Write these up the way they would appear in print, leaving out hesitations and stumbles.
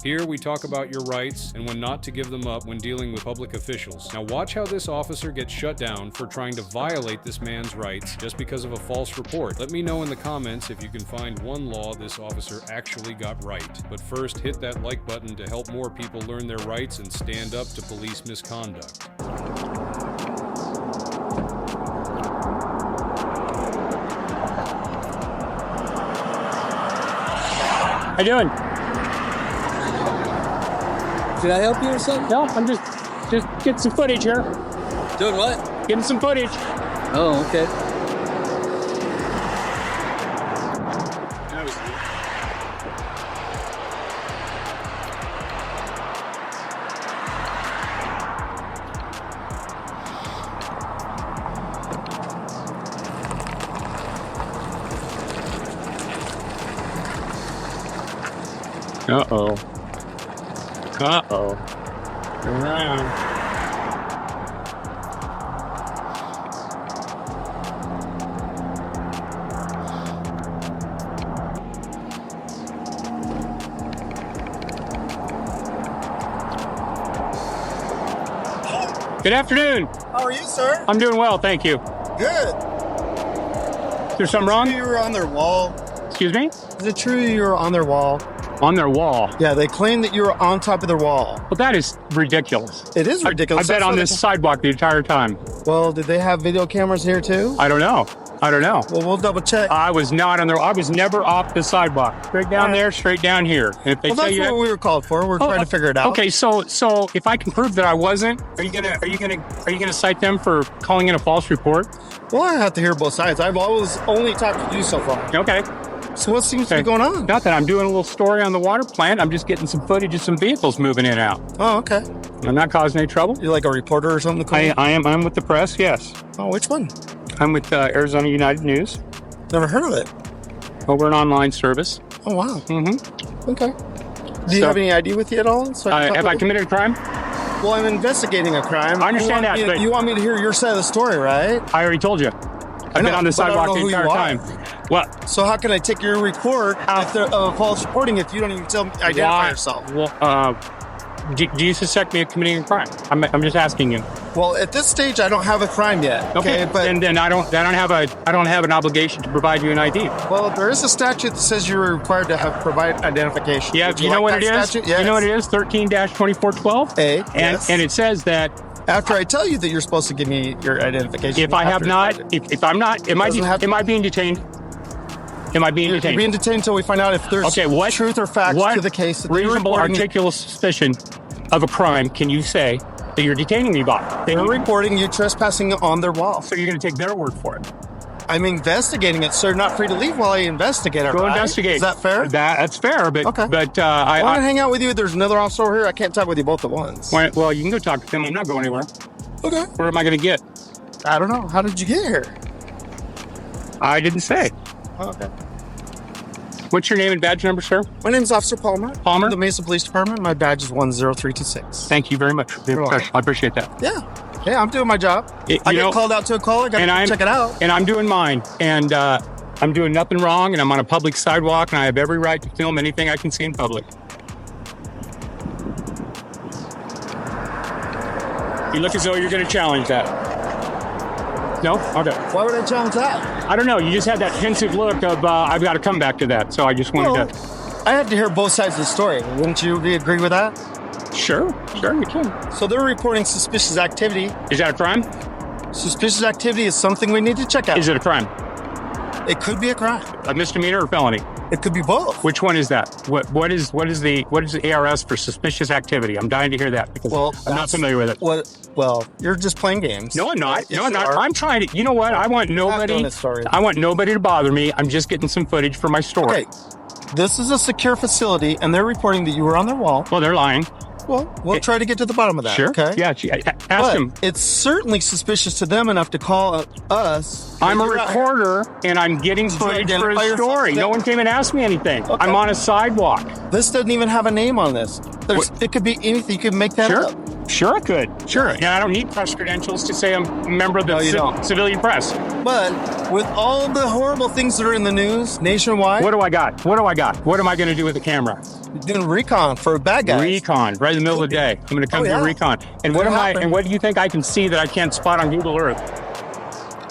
Here we talk about your rights and when not to give them up when dealing with public officials. Now watch how this officer gets shut down for trying to violate this man's rights just because of a false report. Let me know in the comments if you can find one law this officer actually got right. But first, hit that like button to help more people learn their rights and stand up to police misconduct. How you doing? Can I help you or something? No, I'm just getting some footage here. Doing what? Getting some footage. Oh, okay. Uh-oh. Uh-oh. Good afternoon. How are you, sir? I'm doing well, thank you. Good. Is there something wrong? You were on their wall. Excuse me? Is it true you were on their wall? On their wall. Yeah, they claim that you were on top of their wall. Well, that is ridiculous. It is ridiculous. I've been on this sidewalk the entire time. Well, did they have video cameras here too? I don't know. Well, we'll double check. I was not on there. I was never off the sidewalk. Straight down there, straight down here. And if they Well, say that's what we were called for. We're trying to figure it out. Okay, so if I can prove that I wasn't, are you gonna cite them for calling in a false report? Well, I have to hear both sides. I've always only talked to you so far. Okay. So what seems to be going on? Not that I'm doing a little story on the water plant. I'm just getting some footage of some vehicles moving in and out. Oh, okay. I'm not causing any trouble. You're like a reporter or something? I'm with the press, yes. Oh, which one? I'm with Arizona United News. Never heard of it. Well, we're an online service. Oh, wow. Mm-hmm. Okay. Do you have any ID with you at all? So have I committed a crime? Well, I'm investigating a crime. I understand that, but you want me to hear your side of the story, right? I already told you. I've been on the sidewalk the entire time. What? So how can I take your report if they're false reporting if you don't even identify yourself? Well, do you suspect me of committing a crime? I'm just asking you. Well, at this stage, I don't have a crime yet. Okay, but then I don't have an obligation to provide you an ID. Well, there is a statute that says you're required to provide identification. Yeah, you know what it is? Yes. You know what it is? 13-2412. Yes. And it says that after I tell you that you're supposed to give me your identification. If I have not, if I'm not, am I being detained? Am I being detained? You're being detained until we find out if there's truth or facts to the case. What reasonable, articulable suspicion of a crime can you say that you're detaining me by? They're reporting you trespassing on their wall. So you're going to take their word for it? I'm investigating it, so you're not free to leave while I investigate it. Go investigate. Is that fair? That's fair, but okay. But I want to hang out with you. There's another officer over here. I can't talk with you both at once. Well, you can go talk to them. I'm not going anywhere. Okay. Where am I going to get? I don't know. How did you get here? I didn't say. Okay. What's your name and badge number, sir? My name is Officer Palmer. Palmer? The Mesa Police Department. My badge is 10326. Thank you very much. I appreciate that. Yeah, I'm doing my job. I get called out to a call. I got to check it out. And I'm doing mine. And I'm doing nothing wrong. And I'm on a public sidewalk. And I have every right to film anything I can see in public. You look as though you're going to challenge that. No? Okay. Why would I challenge that? I don't know. You just had that pensive look of, I've got to come back to that. So I just wanted to... I have to hear both sides of the story. Wouldn't you agree with that? Sure, you can. So they're reporting suspicious activity. Is that a crime? Suspicious activity is something we need to check out. Is it a crime? It could be a crime. A misdemeanor or felony? It could be both. Which one is that? What is the ARS for suspicious activity? I'm dying to hear that because I'm not familiar with it. Well, you're just playing games. No, I'm not. No, I'm not. I'm trying to. You know what? I want nobody to bother me. I'm just getting some footage for my story. Okay. This is a secure facility, and they're reporting that you were on their wall. Well, they're lying. Well, we'll try to get to the bottom of that. Sure. Okay. Yeah. Ask them. It's certainly suspicious to them enough to call us. I'm a reporter, and I'm getting footage for a story. No one came and asked me anything. Okay. I'm on a sidewalk. This doesn't even have a name on this. It could be anything. You could make that up. Sure, I could. Sure. Yeah, I don't need press credentials to say I'm a member of the civilian press. But with all the horrible things that are in the news nationwide. What do I got? What am I going to do with the camera? Doing recon for bad guys. Recon, right in the middle of the day. I'm going to come do recon. And what And what do you think I can see that I can't spot on Google Earth?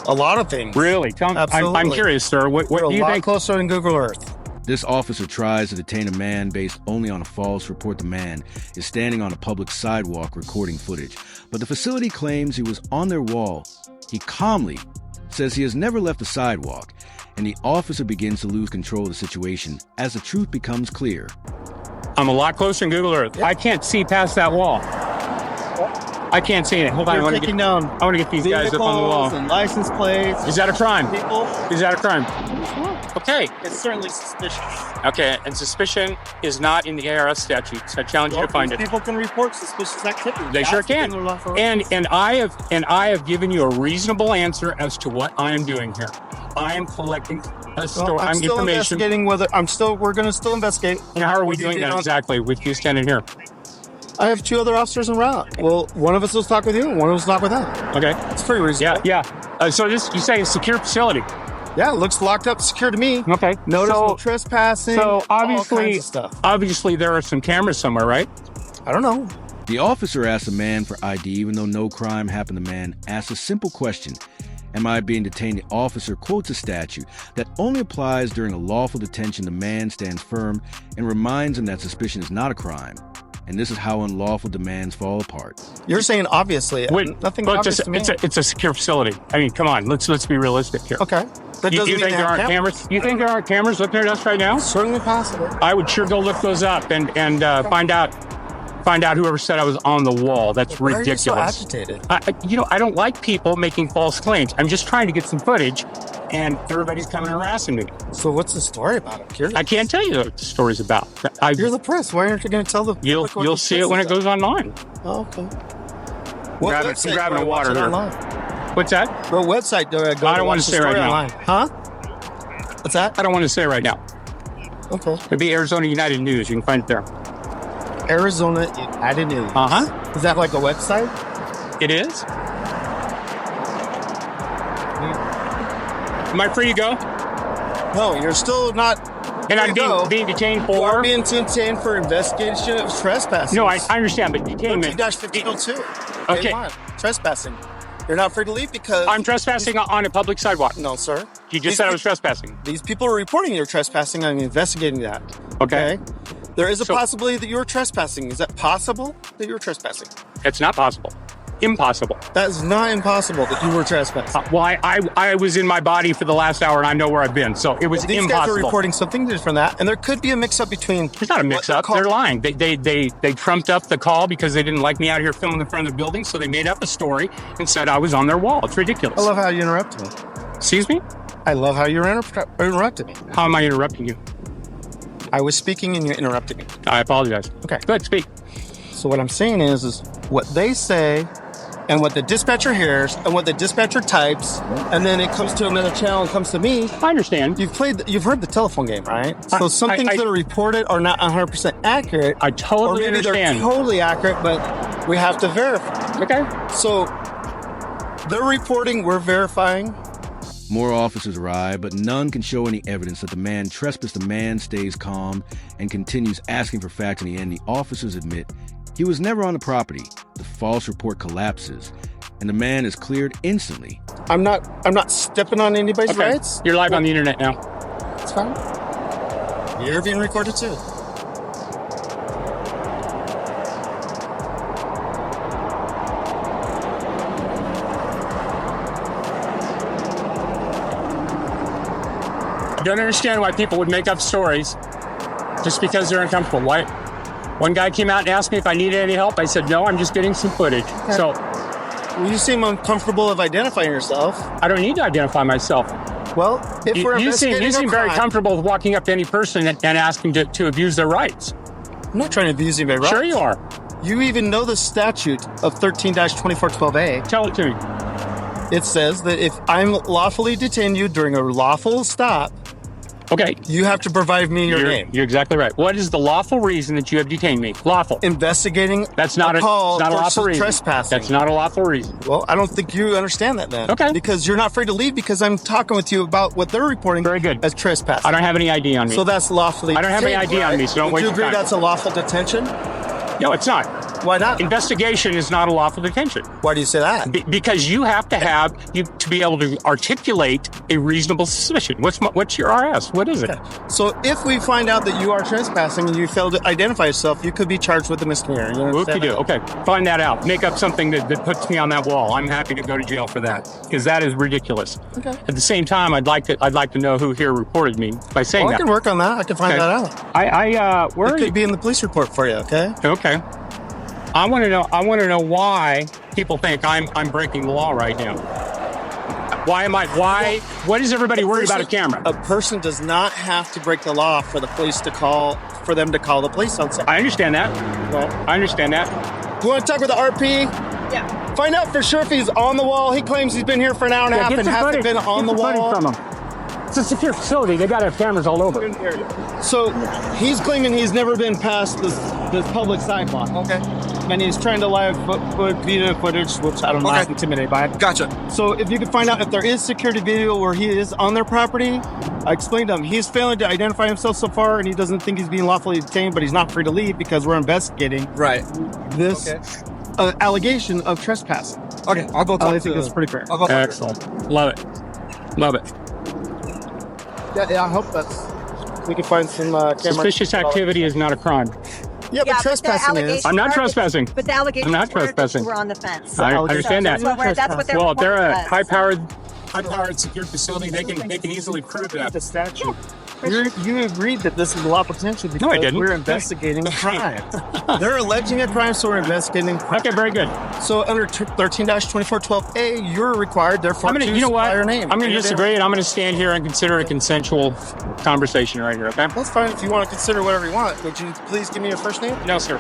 A lot of things. Really? Tell me. I'm curious, sir. What do you think? Closer than Google Earth. This officer tries to detain a man based only on a false report. The man is standing on a public sidewalk recording footage, but the facility claims he was on their wall. He calmly says he has never left the sidewalk, and the officer begins to lose control of the situation as the truth becomes clear. I'm a lot closer than Google Earth. I can't see past that wall. I can't see it. Hold on. I want to get these guys up on the wall. And license plates. Is that a crime? Is that a crime? Okay. It's certainly suspicious. Okay, and suspicion is not in the ARS statute, so I challenge you to find it. People can report suspicious activity. They sure can. And I have given you a reasonable answer as to what I am doing here. I am collecting I'm still investigating whether we're going to still investigate. And how are we doing that exactly with you standing here? I have 2 other officers en route. Well, one of us will talk with you, and one of us will talk with them. Okay. It's pretty reasonable. Yeah. So this, you say, a secure facility. Yeah, it looks locked up, secure to me. Okay. No trespassing. So obviously, all kinds of stuff. Obviously, there are some cameras somewhere, right? I don't know. The officer asks the man for ID, even though no crime happened. The man asks a simple question. Am I being detained? The officer quotes a statute that only applies during a lawful detention. The man stands firm and reminds him that suspicion is not a crime. And this is how unlawful demands fall apart. You're saying obviously. Nothing obvious to me. It's a secure facility. I mean, come on, let's be realistic here. Okay. That doesn't you think there aren't cameras? You think there aren't cameras looking at us right now? Certainly possible. I would sure go look those up and find out whoever said I was on the wall. That's ridiculous. Why are you so agitated? I don't like people making false claims. I'm just trying to get some footage, and everybody's coming harassing me. So what's the story about? I'm curious. I can't tell you what the story's about. You're the press. Why aren't you going to tell the public You'll see it when it goes online. Oh, okay. I'm grabbing a water here. What's that? What website do I go to? I don't want to say right now. Huh? What's that? I don't want to say right now. Okay. It'd be Arizona United News. You can find it there. Arizona United News. Uh-huh. Is that like a website? It is. Am I free to go? No, you're still not. And I'm being detained for? You are being detained for investigation of trespassing. No, I understand, but detainment. 13-1502. Okay. Trespassing. You're not free to leave because... I'm trespassing on a public sidewalk. No, sir. You just said I was trespassing. These people are reporting you're trespassing. I'm investigating that. Okay. There is a possibility that you're trespassing. Is that possible that you're trespassing? It's not possible. Impossible. That is not impossible that you were trespassing. Well, I was in my body for the last hour, and I know where I've been, so it was impossible. These guys are reporting something different from that, and there could be a mix-up between... There's not a mix-up. They're lying. They trumped up the call because they didn't like me out here filming in front of the building, so they made up a story and said I was on their wall. It's ridiculous. I love how you interrupted me. Excuse me? I love how you interrupted me. How am I interrupting you? I was speaking and you interrupted me. I apologize. Okay. Go ahead, speak. So what I'm saying is what they say and what the dispatcher hears and what the dispatcher types, and then it comes to another channel and comes to me. I understand. You've heard the telephone game, right? So some things that are reported are not 100% accurate. I totally understand. They're totally accurate, but we have to verify. Okay. So they're reporting, we're verifying. More officers arrive, but none can show any evidence that the man trespassed. The man stays calm and continues asking for facts. In the end, the officers admit he was never on the property. The false report collapses, and the man is cleared instantly. I'm not stepping on anybody's rights. You're live on the internet now. It's fine. You're being recorded too. I don't understand why people would make up stories just because they're uncomfortable. Why? One guy came out and asked me if I needed any help. I said, no, I'm just getting some footage. Okay. So, well, you seem uncomfortable of identifying yourself. I don't need to identify myself. Well, if we're investigating you seem very comfortable with walking up to any person and asking to abuse their rights. I'm not trying to abuse anybody's rights. Sure you are. You even know the statute of 13-2412A. Tell it to me. It says that if I'm lawfully detained you during a lawful stop, Okay. You have to provide me your name. You're exactly right. What is the lawful reason that you have detained me? Lawful. Investigating That's not a call not a for lawful reason. trespassing. That's not a lawful reason. Well, I don't think you understand that then. Okay. Because you're not free to leave because I'm talking with you about what they're reporting Very good. as trespassing. I don't have any ID on me. So that's lawfully I don't have any detained, ID on right? me, so don't Would waste you your agree time. that's a lawful detention? No, it's not. Why not? Investigation is not a lawful detention. Why do you say that? Because you have to have to be able to articulate a reasonable suspicion. What's your RS? What is it? Okay. So if we find out that you are trespassing and you fail to identify yourself, you could be charged with a misdemeanor. You What understand you do? that? Okay, find that out. Make up something that puts me on that wall. I'm happy to go to jail for that because that is ridiculous. Okay. At the same time, I'd like to know who here reported me by saying Well, I that. can work on that. I can find Okay. that out. Where It are could you? be in the police report for you, okay? Okay. I want to know why people think I'm breaking the law right now. Why? What is everybody worried about a camera? A person does not have to break the law for the police to call, for them to call the police on something. I understand that. Well, I understand that. you want to talk with the RP? Yeah. Find out for sure if he's on the wall. He claims he's been here for an hour and a half and hasn't been on the wall. From them. It's a secure facility. They got to have cameras all over. So he's claiming he's never been past this public sidewalk. Okay. And he's trying to live video footage, which I don't know, not intimidated by it. Gotcha. So if you could find out if there is security video where he is on their property, I explained to him he's failing to identify himself so far, and he doesn't think he's being lawfully detained, but he's not free to leave because we're investigating Right. this allegation of trespassing. Okay, I'll go talk I to think that's pretty fair. I'll go talk to Excellent. Love it. Love it. Yeah, I hope we can find some camera. Suspicious activity is not a crime. Yeah, but but the trespassing is. allegation- I'm not trespassing. But the allegation I'm not trespassing. were on the fence. I understand that. That's what they're Well, if they're a reporting high-powered secure facility, they can easily prove that. The statute. You agreed that this is a law potential because No, I didn't. we're investigating a crime. They're alleging a crime, so we're investigating a crime. Okay, very good. So under 13-2412A, you're required, therefore, to You know what? supply your name. I'm going to disagree, and I'm going to stand here and consider a consensual conversation right here. Okay? That's fine if you want to consider whatever you want. Would you please give me your first name? No, sir.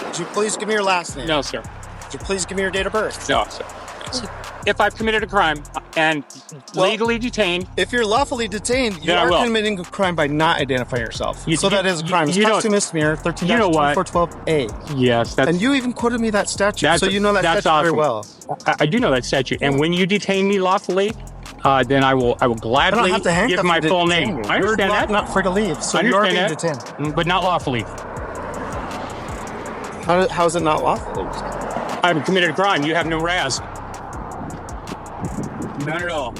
Would you please give me your last name? No, sir. Would you please give me your date of birth? No, sir. If I've committed a crime and legally detained, If you're lawfully detained, you Then I are will. committing a crime by not identifying yourself. You- So that is a crime. It's you constitutional know- misdemeanor, 13 you know what? 2412A. yes, that's. And you even quoted me that statute, so you know that that's statute very awesome. well. I do know that statute, and when you detain me lawfully, then I will I don't gladly have to handcuff give my you to full detain name. you. I understand You're that. not free to leave, so I you are understand being that, detained. but not lawfully. How is it not lawful? I haven't committed a crime. You have no RAS. Not at all.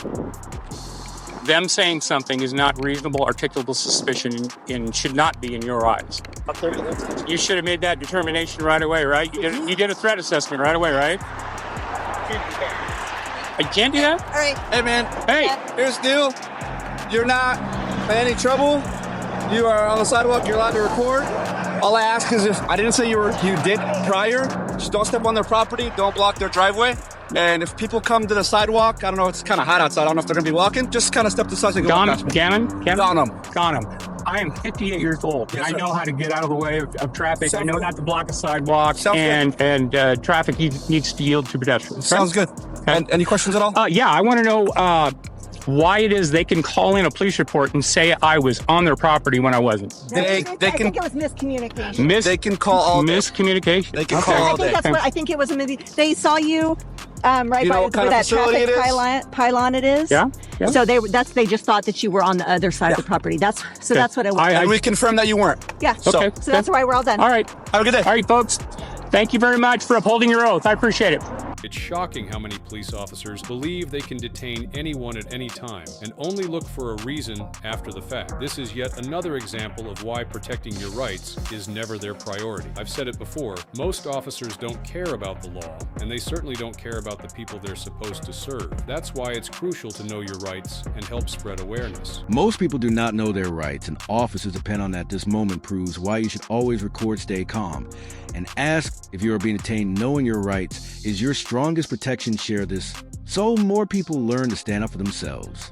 Them saying something is not reasonable, articulable suspicion and should not be in your eyes. You should have made that determination right away, right? You did a threat assessment right away, right? You can't do that? All right. Hey, man. Hey, Here's the deal. You're not in any trouble. You are on the sidewalk. You're allowed to record. All I ask is if I didn't say you did prior, just don't step on their property. Don't block their driveway. And if people come to the sidewalk, I don't know, it's kind of hot outside. I don't know if they're going to be walking. Just kind of step to the side and go past me. Ghanem. I am 58 years old. Yes, I sir. know how to get out of the way of traffic. I know not to block a sidewalk, Sounds and traffic needs to yield to pedestrians. Sounds good. And any questions at all? Yeah, I want to know why it is they can call in a police report and say I was on their property when I wasn't. They I can think it was miscommunication. they can call all day. Miscommunication. They can Okay. call I all think day. that's what I think it was. They saw you right You know by what kind where of that facility traffic it is? pylon it is. Yeah, yeah. So they just thought that you were on the other side of the property. That's what it was. And we confirm that you weren't. Yeah. Okay. So that's why we're all done. All right. Have a good day. All right, folks. Thank you very much for upholding your oath. I appreciate it. It's shocking how many police officers believe they can detain anyone at any time and only look for a reason after the fact. This is yet another example of why protecting your rights is never their priority. I've said it before, most officers don't care about the law, and they certainly don't care about the people they're supposed to serve. That's why it's crucial to know your rights and help spread awareness. Most people do not know their rights, and officers depend on that. This moment proves why you should always record, stay calm, and ask if you are being detained. Knowing your rights is your strongest protection. Share this so more people learn to stand up for themselves.